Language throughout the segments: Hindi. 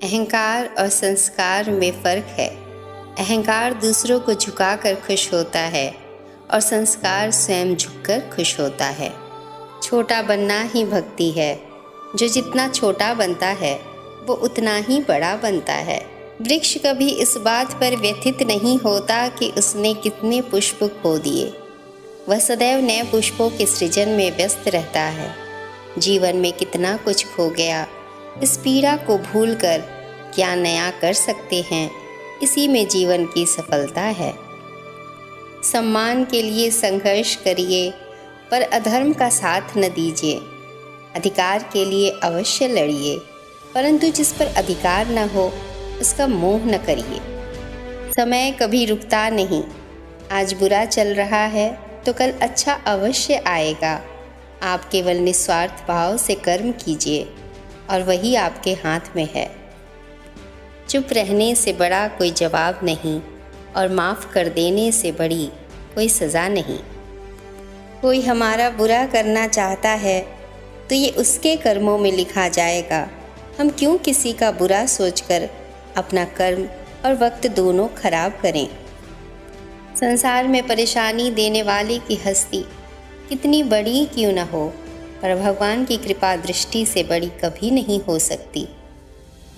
अहंकार और संस्कार में फ़र्क है। अहंकार दूसरों को झुकाकर खुश होता है और संस्कार स्वयं झुककर खुश होता है। छोटा बनना ही भक्ति है। जो जितना छोटा बनता है वो उतना ही बड़ा बनता है। वृक्ष कभी इस बात पर व्यथित नहीं होता कि उसने कितने पुष्प खो दिए। वह सदैव नए पुष्पों के सृजन में व्यस्त रहता है। जीवन में कितना कुछ खो गया, इस पीड़ा को भूलकर क्या नया कर सकते हैं, इसी में जीवन की सफलता है। सम्मान के लिए संघर्ष करिए पर अधर्म का साथ न दीजिए। अधिकार के लिए अवश्य लड़िए परंतु जिस पर अधिकार न हो उसका मोह न करिए। समय कभी रुकता नहीं। आज बुरा चल रहा है तो कल अच्छा अवश्य आएगा। आप केवल निस्वार्थ भाव से कर्म कीजिए और वही आपके हाथ में है। चुप रहने से बड़ा कोई जवाब नहीं और माफ़ कर देने से बड़ी कोई सज़ा नहीं। कोई हमारा बुरा करना चाहता है तो ये उसके कर्मों में लिखा जाएगा। हम क्यों किसी का बुरा सोचकर अपना कर्म और वक्त दोनों खराब करें। संसार में परेशानी देने वाले की हस्ती कितनी बड़ी क्यों न हो, पर भगवान की कृपा दृष्टि से बड़ी कभी नहीं हो सकती।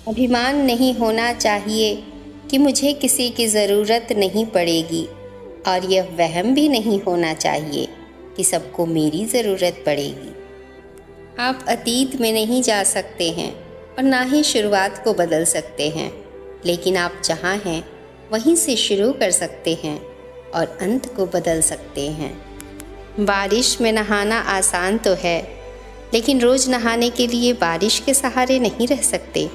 अभिमान नहीं होना चाहिए कि मुझे किसी की ज़रूरत नहीं पड़ेगी, और यह वहम भी नहीं होना चाहिए कि सबको मेरी ज़रूरत पड़ेगी। आप अतीत में नहीं जा सकते हैं और ना ही शुरुआत को बदल सकते हैं, लेकिन आप जहाँ हैं वहीं से शुरू कर सकते हैं और अंत को बदल सकते हैं। बारिश में नहाना आसान तो है, लेकिन रोज़ नहाने के लिए बारिश के सहारे नहीं रह सकते।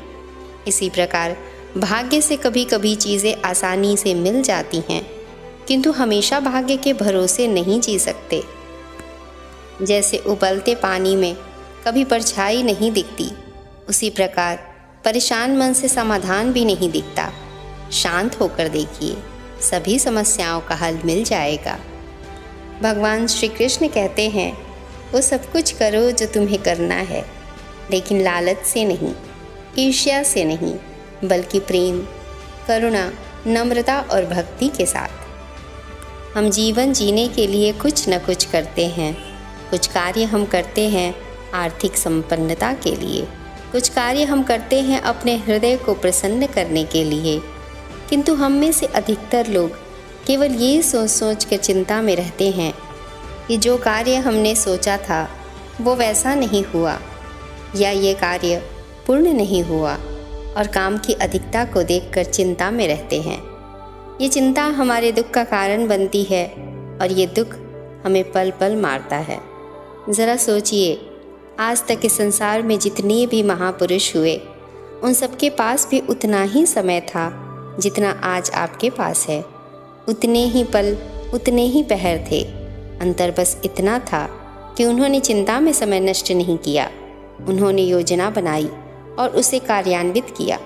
इसी प्रकार भाग्य से कभी कभी चीज़ें आसानी से मिल जाती हैं, किंतु हमेशा भाग्य के भरोसे नहीं जी सकते। जैसे उबलते पानी में कभी परछाई नहीं दिखती, उसी प्रकार परेशान मन से समाधान भी नहीं दिखता। शांत होकर देखिए, सभी समस्याओं का हल मिल जाएगा। भगवान श्री कृष्ण कहते हैं, वो सब कुछ करो जो तुम्हें करना है, लेकिन लालच से नहीं, ईर्ष्या से नहीं, बल्कि प्रेम, करुणा, नम्रता और भक्ति के साथ। हम जीवन जीने के लिए कुछ न कुछ करते हैं। कुछ कार्य हम करते हैं आर्थिक संपन्नता के लिए, कुछ कार्य हम करते हैं अपने हृदय को प्रसन्न करने के लिए, किंतु हम में से अधिकतर लोग केवल ये सोच सोच कर चिंता में रहते हैं कि जो कार्य हमने सोचा था वो वैसा नहीं हुआ, या ये कार्य पूर्ण नहीं हुआ, और काम की अधिकता को देखकर चिंता में रहते हैं। ये चिंता हमारे दुख का कारण बनती है और ये दुख हमें पल पल मारता है। ज़रा सोचिए, आज तक इस संसार में जितने भी महापुरुष हुए उन सबके पास भी उतना ही समय था जितना आज आपके पास है। उतने ही पल, उतने ही पहर थे। अंतर बस इतना था कि उन्होंने चिंता में समय नष्ट नहीं किया। उन्होंने योजना बनाई और उसे कार्यान्वित किया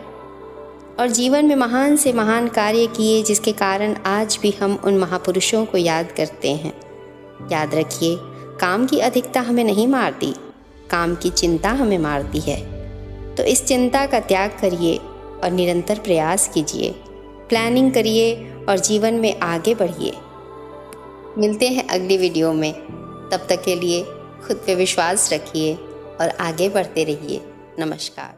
और जीवन में महान से महान कार्य किए, जिसके कारण आज भी हम उन महापुरुषों को याद करते हैं। याद रखिए, काम की अधिकता हमें नहीं मारती, काम की चिंता हमें मारती है। तो इस चिंता का त्याग करिए और निरंतर प्रयास कीजिए, प्लानिंग करिए और जीवन में आगे बढ़िए। मिलते हैं अगली वीडियो में। तब तक के लिए खुद पे विश्वास रखिए और आगे बढ़ते रहिए। नमस्कार।